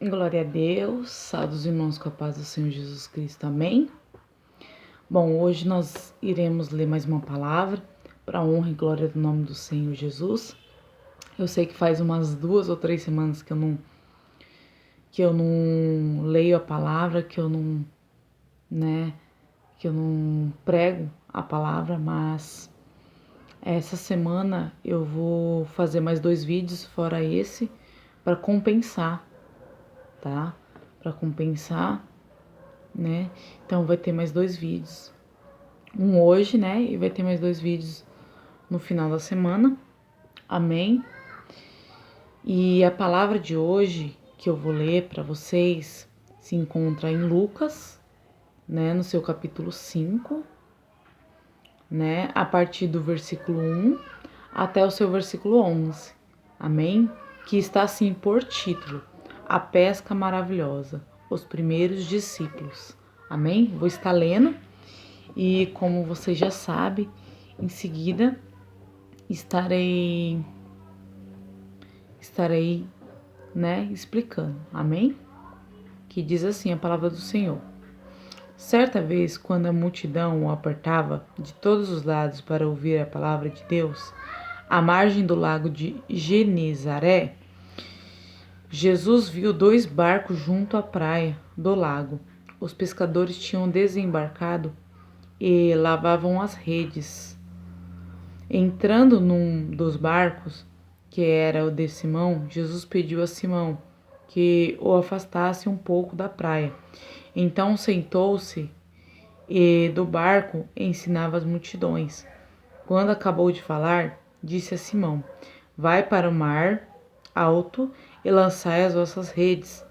Glória a Deus, salve os irmãos com a paz do Senhor Jesus Cristo, amém? Bom, hoje nós iremos ler mais uma palavra para a honra e glória do nome do Senhor Jesus. Eu sei que faz umas 2 ou 3 semanas que eu não leio a palavra, que eu não prego a palavra, mas essa semana eu vou fazer mais 2 vídeos fora esse para compensar, tá? Para compensar, né? Então vai ter mais 2 vídeos. Um hoje, né? E vai ter mais 2 vídeos no final da semana. Amém? E a palavra de hoje que eu vou ler para vocês se encontra em Lucas, né, no seu capítulo 5, né, a partir do versículo 1 até o seu versículo 11. Amém? Que está assim por título: A pesca maravilhosa, os primeiros discípulos. Amém? Vou estar lendo e, como você já sabe, em seguida estarei, né, explicando. Amém? Que diz assim a palavra do Senhor. Certa vez, quando a multidão o apertava de todos os lados para ouvir a palavra de Deus, à margem do lago de Genezaré, Jesus viu 2 barcos junto à praia do lago. Os pescadores tinham desembarcado e lavavam as redes. Entrando num dos barcos, que era o de Simão, Jesus pediu a Simão que o afastasse um pouco da praia. Então sentou-se e do barco ensinava as multidões. Quando acabou de falar, disse a Simão: Vai para o mar alto e lançai as vossas redes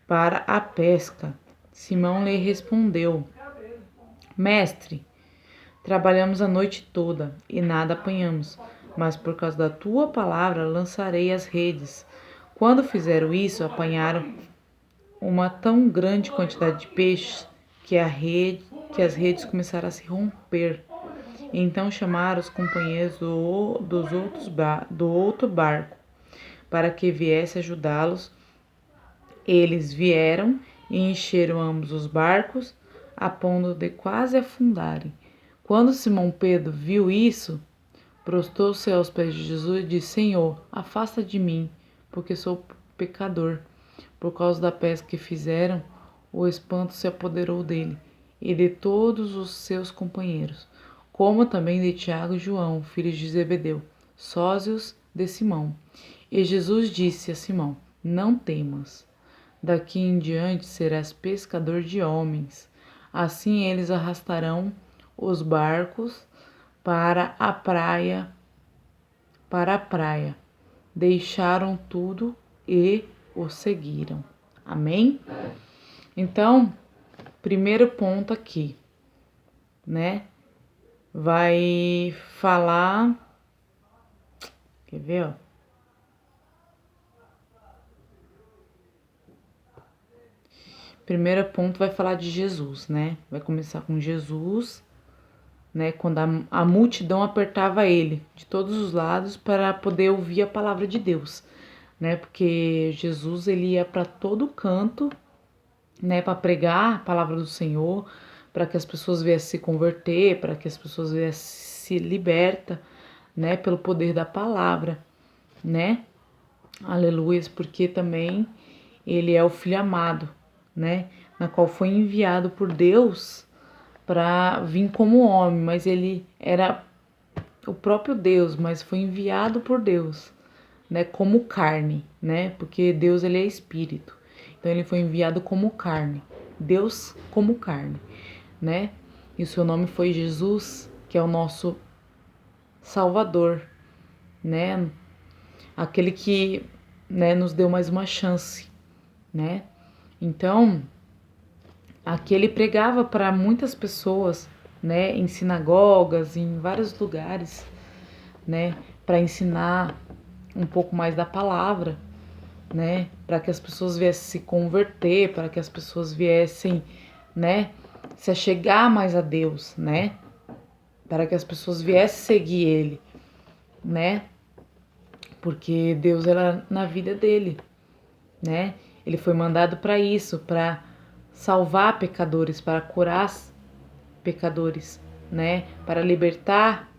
para a pesca. Simão lhe respondeu: Mestre, trabalhamos a noite toda e nada apanhamos, mas por causa da tua palavra lançarei as redes. Quando fizeram isso, apanharam uma tão grande quantidade de peixes que as redes começaram a se romper. Então chamaram os companheiros do outro barco para que viesse ajudá-los. Eles vieram e encheram ambos os barcos, a ponto de quase afundarem. Quando Simão Pedro viu isso, prostrou-se aos pés de Jesus e disse: Senhor, afasta de mim, porque sou pecador. Por causa da pesca que fizeram, o espanto se apoderou dele e de todos os seus companheiros, como também de Tiago e João, filhos de Zebedeu, sócios de Simão. E Jesus disse a Simão: Não temas, daqui em diante serás pescador de homens. Assim eles arrastarão os barcos para a praia. Deixaram tudo e o seguiram. Amém? Então, primeiro ponto aqui, né? Vai falar. Quer ver, ó? Primeiro ponto vai falar de Jesus, né? Vai começar com Jesus, né? Quando a multidão apertava ele de todos os lados para poder ouvir a palavra de Deus, né? Porque Jesus ele ia para todo canto, né? Para pregar a palavra do Senhor, para que as pessoas viessem se converter, para que as pessoas viessem se liberta, né? Pelo poder da palavra, né? Aleluia, porque também ele é o Filho amado, né? Na qual foi enviado por Deus para vir como homem, mas ele era o próprio Deus, mas foi enviado por Deus, né? Como carne, né? Porque Deus ele é espírito, então ele foi enviado como carne, Deus como carne, né? E o seu nome foi Jesus, que é o nosso Salvador, né? Aquele que, né, nos deu mais uma chance, né? Então, aqui ele pregava para muitas pessoas, né, em sinagogas, em vários lugares, né, para ensinar um pouco mais da palavra, né, para que as pessoas viessem se converter, para que as pessoas viessem, né, se achegar mais a Deus, né, para que as pessoas viessem seguir ele, né, porque Deus era na vida dele, né? Ele foi mandado para isso, para salvar pecadores, para curar pecadores, né? Para libertar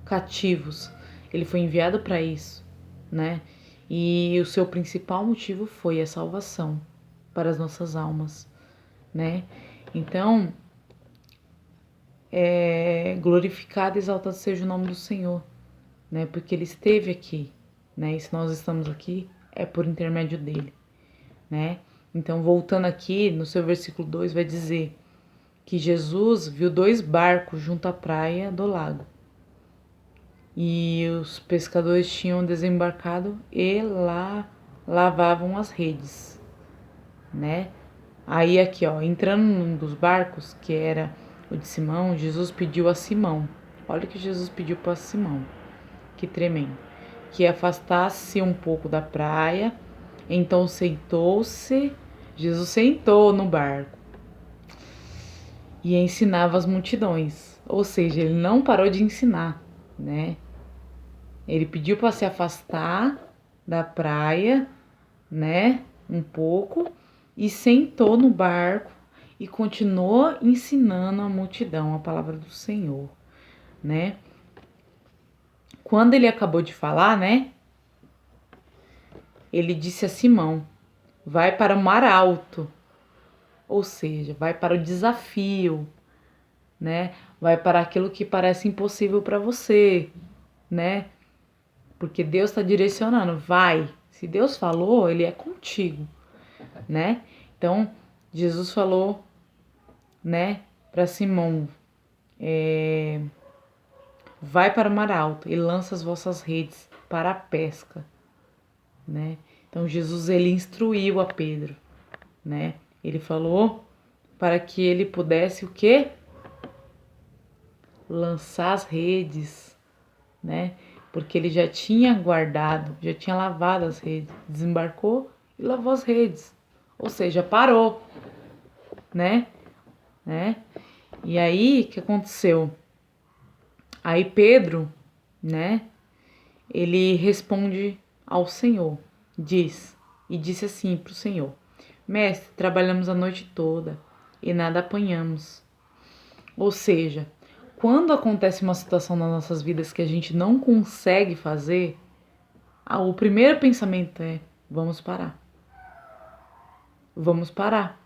cativos. Ele foi enviado para isso, né? E o seu principal motivo foi a salvação para as nossas almas, né? Então, glorificado e exaltado seja o nome do Senhor, né? Porque Ele esteve aqui, né? E se nós estamos aqui, é por intermédio dEle, né? Então, voltando aqui, no seu versículo 2, vai dizer que Jesus viu 2 barcos junto à praia do lago. E os pescadores tinham desembarcado e lá lavavam as redes, né? Aí aqui, ó, entrando num dos barcos, que era o de Simão, Jesus pediu a Simão. Olha o que Jesus pediu para Simão. Que tremendo. Que afastasse um pouco da praia. Então sentou-se, Jesus sentou no barco e ensinava as multidões. Ou seja, ele não parou de ensinar, né? Ele pediu para se afastar da praia, né? Um pouco, e sentou no barco e continuou ensinando a multidão a palavra do Senhor, né? Quando ele acabou de falar, né? Ele disse a Simão: vai para o mar alto, ou seja, vai para o desafio, né? Vai para aquilo que parece impossível para você, né? Porque Deus está direcionando, vai. Se Deus falou, Ele é contigo, né? Então, Jesus falou, né, para Simão, vai para o mar alto e lança as vossas redes para a pesca, né? Então, Jesus, ele instruiu a Pedro, né? Ele falou para que ele pudesse o quê? Lançar as redes, né? Porque ele já tinha guardado, já tinha lavado as redes, desembarcou e lavou as redes. Ou seja, parou, né? E aí, o que aconteceu? Aí Pedro, né? Ele responde ao Senhor, disse assim para o Senhor: Mestre, trabalhamos a noite toda e nada apanhamos. Ou seja, quando acontece uma situação nas nossas vidas que a gente não consegue fazer, o primeiro pensamento é: vamos parar. Vamos parar.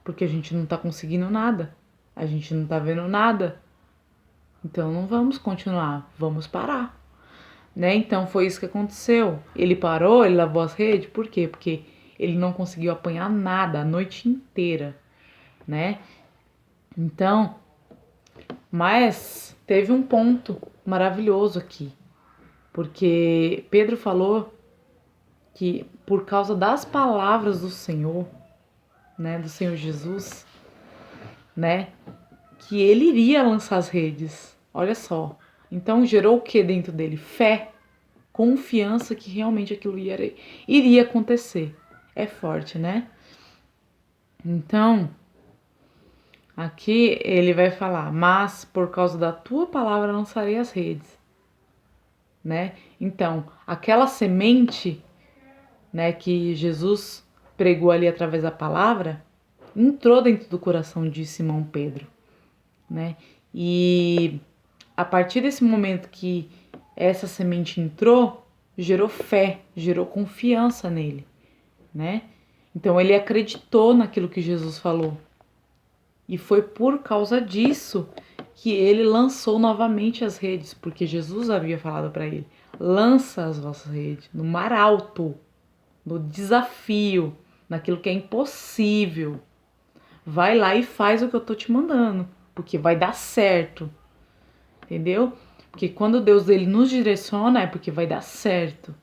Porque a gente não tá conseguindo nada. A gente não tá vendo nada. Então não vamos continuar, vamos parar. Né? Então foi isso que aconteceu. Ele parou, ele lavou as redes, por quê? Porque ele não conseguiu apanhar nada a noite inteira, né? Então, mas teve um ponto maravilhoso aqui, porque Pedro falou que por causa das palavras do Senhor, né, do Senhor Jesus, né, que ele iria lançar as redes. Olha só. Então gerou o que dentro dele? Fé, confiança que realmente aquilo iria acontecer. É forte, né? Então, aqui ele vai falar: mas por causa da tua palavra lançarei as redes, né? Então, aquela semente, né, que Jesus pregou ali através da palavra, entrou dentro do coração de Simão Pedro, né? E a partir desse momento que essa semente entrou, gerou fé, gerou confiança nele, né? Então ele acreditou naquilo que Jesus falou. E foi por causa disso que ele lançou novamente as redes, porque Jesus havia falado para ele: lança as vossas redes no mar alto, no desafio, naquilo que é impossível. Vai lá e faz o que eu tô te mandando, porque vai dar certo. Entendeu? Porque quando Deus ele nos direciona é porque vai dar certo,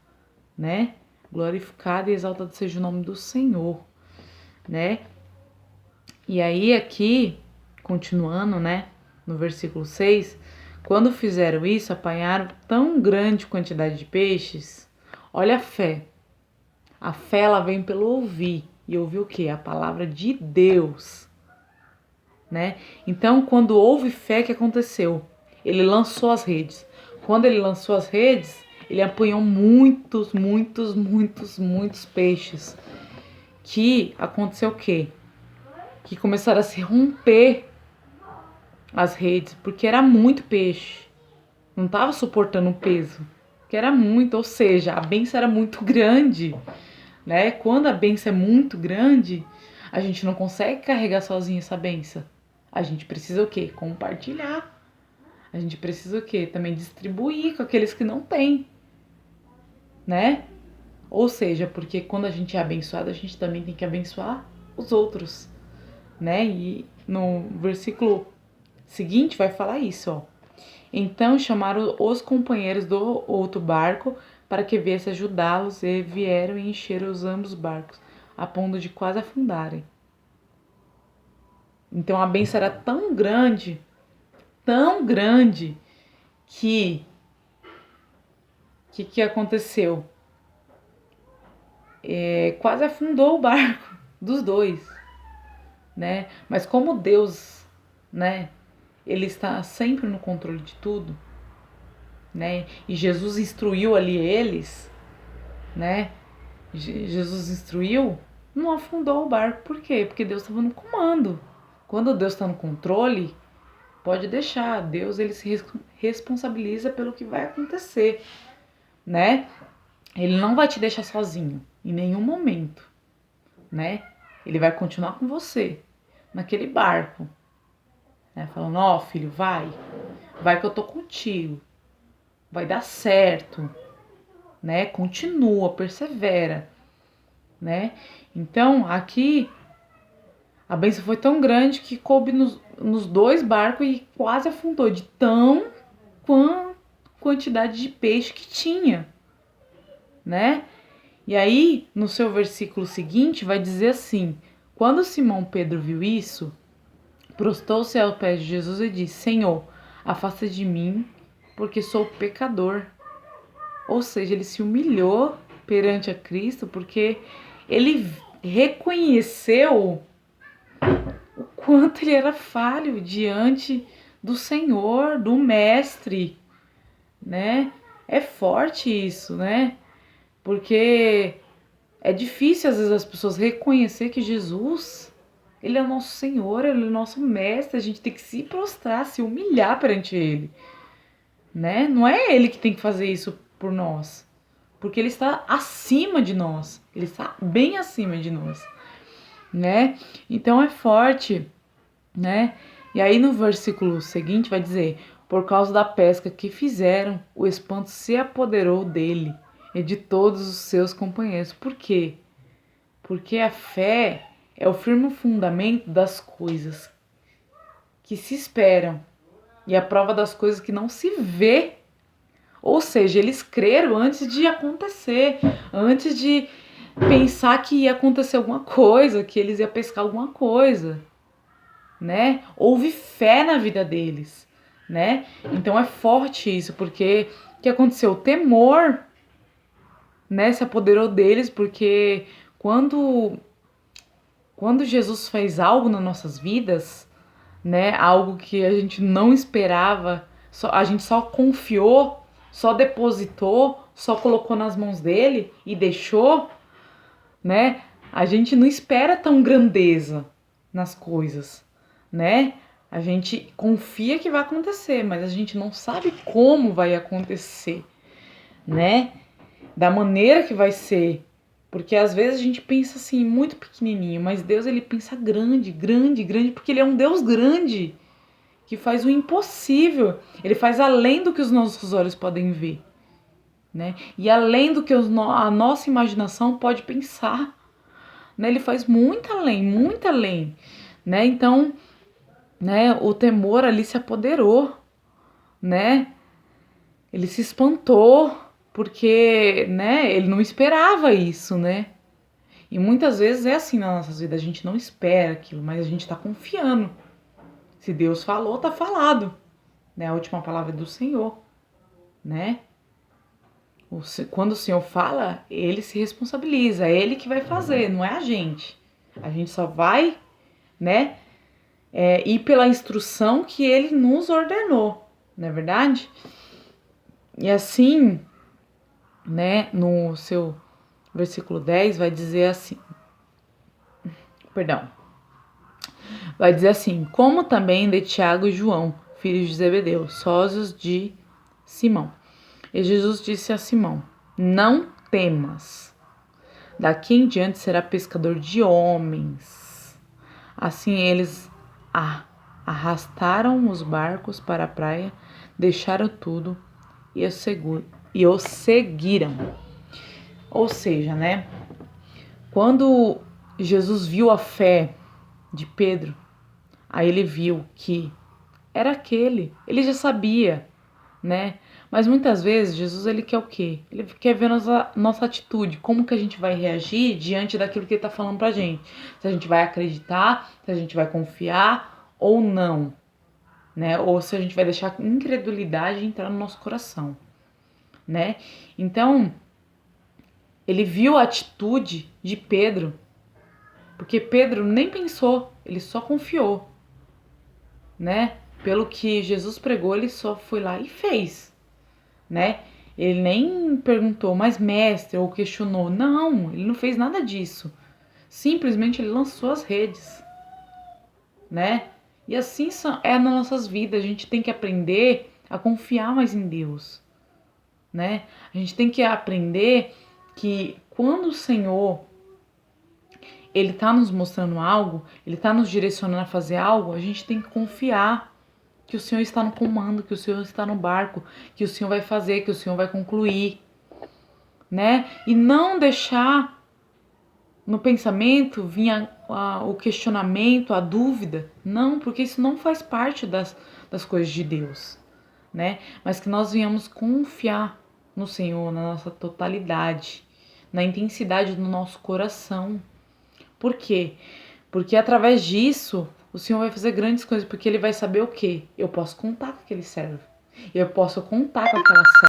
né? Glorificado e exaltado seja o nome do Senhor, né? E aí aqui, continuando, né, no versículo 6, quando fizeram isso, apanharam tão grande quantidade de peixes. Olha a fé. A fé, ela vem pelo ouvir. E ouvir o quê? A palavra de Deus, né? Então, quando houve fé, o que aconteceu? Ele lançou as redes. Quando ele lançou as redes, ele apanhou muitos peixes. que aconteceu o quê? Que começaram a se romper as redes, porque era muito peixe. Não estava suportando o peso, que era muito, ou seja, a bênção era muito grande, né? Quando a bênção é muito grande, a gente não consegue carregar sozinho essa bênção. A gente precisa o quê? Compartilhar. A gente precisa o quê? Também distribuir com aqueles que não têm, né? Ou seja, porque quando a gente é abençoado, a gente também tem que abençoar os outros, né? E no versículo seguinte vai falar isso, ó. Então chamaram os companheiros do outro barco para que viesse ajudá-los e vieram e encheram os ambos barcos, a ponto de quase afundarem. Então a bênção era tão grande, que que aconteceu? Quase afundou o barco dos dois, né? Mas como Deus, né? Ele está sempre no controle de tudo, né? E Jesus instruiu ali eles, né? Jesus instruiu, não afundou o barco. Por quê? Porque Deus estava no comando. Quando Deus está no controle, pode deixar. Deus, ele se responsabiliza pelo que vai acontecer, né? Ele não vai te deixar sozinho em nenhum momento, né? Ele vai continuar com você naquele barco, né? Falando, ó, filho, vai que eu tô contigo, vai dar certo, né? Continua, persevera, né? Então, aqui a bênção foi tão grande que coube nos dois barcos e quase afundou de quantidade de peixe que tinha, né? E aí, no seu versículo seguinte, vai dizer assim: quando Simão Pedro viu isso, prostou-se aos pés de Jesus e disse: Senhor, afasta de mim, porque sou pecador. Ou seja, ele se humilhou perante a Cristo, porque ele reconheceu o quanto ele era falho diante do Senhor, do Mestre, né? É forte isso, né? Porque é difícil às vezes as pessoas reconhecer que Jesus, ele é o nosso Senhor, ele é o nosso Mestre, a gente tem que se prostrar, se humilhar perante ele, né? Não é ele que tem que fazer isso por nós, porque ele está acima de nós, ele está bem acima de nós, né? Então é forte, né? E aí no versículo seguinte vai dizer: por causa da pesca que fizeram, o espanto se apoderou dele e de todos os seus companheiros. Por quê? Porque a fé é o firme fundamento das coisas que se esperam e a prova das coisas que não se vê. Ou seja, eles creram antes de acontecer, antes de pensar que ia acontecer alguma coisa, que eles iam pescar alguma coisa, né? Houve fé na vida deles, né? Então é forte isso, porque o que aconteceu? O temor, né, se apoderou deles, porque quando Jesus fez algo nas nossas vidas, né, algo que a gente não esperava, a gente só confiou, só depositou, só colocou nas mãos dele e deixou, né? A gente não espera tão grandeza nas coisas, né? A gente confia que vai acontecer, mas a gente não sabe como vai acontecer, né? Da maneira que vai ser. Porque às vezes a gente pensa assim, muito pequenininho, mas Deus, ele pensa grande, grande, grande, porque ele é um Deus grande, que faz o impossível. Ele faz além do que os nossos olhos podem ver, né? E além do que a nossa imaginação pode pensar, né? Ele faz muito além, né? Então, né, o temor ali se apoderou, né? Ele se espantou, porque, né, ele não esperava isso, né? E muitas vezes é assim nas nossas vidas, a gente não espera aquilo, mas a gente tá confiando. Se Deus falou, tá falado, né? A última palavra é do Senhor, né? Quando o Senhor fala, ele se responsabiliza, é ele que vai fazer, não é a gente. A gente só vai, né, ir pela instrução que ele nos ordenou, não é verdade? E assim, né, no seu versículo 10 vai dizer assim: Perdão. Vai dizer assim: como também de Tiago e João, filhos de Zebedeu, sócios de Simão. E Jesus disse a Simão: não temas, daqui em diante será pescador de homens. Assim eles arrastaram os barcos para a praia, deixaram tudo e o seguiram. Ou seja, né? Quando Jesus viu a fé de Pedro, aí ele viu que era aquele, ele já sabia, né? Mas muitas vezes Jesus ele quer o quê? Ele quer ver nossa atitude, como que a gente vai reagir diante daquilo que ele está falando pra gente. Se a gente vai acreditar, se a gente vai confiar ou não, né? Ou se a gente vai deixar a incredulidade entrar no nosso coração, né? Então, ele viu a atitude de Pedro, porque Pedro nem pensou, ele só confiou, né? Pelo que Jesus pregou, ele só foi lá e fez, né? Ele nem perguntou, mas mestre, ou questionou. Não, ele não fez nada disso. Simplesmente ele lançou as redes, né? E assim é nas nossas vidas. A gente tem que aprender a confiar mais em Deus, né? A gente tem que aprender que quando o Senhor ele tá nos mostrando algo, ele tá nos direcionando a fazer algo, a gente tem que confiar que o Senhor está no comando, que o Senhor está no barco, que o Senhor vai fazer, que o Senhor vai concluir, né? E não deixar no pensamento vir o questionamento, a dúvida. Não, porque isso não faz parte das coisas de Deus, né? Mas que nós venhamos confiar no Senhor, na nossa totalidade, na intensidade do nosso coração. Por quê? Porque através disso o Senhor vai fazer grandes coisas, porque Ele vai saber o quê? Eu posso contar com aquele servo. Eu posso contar com aquela serva.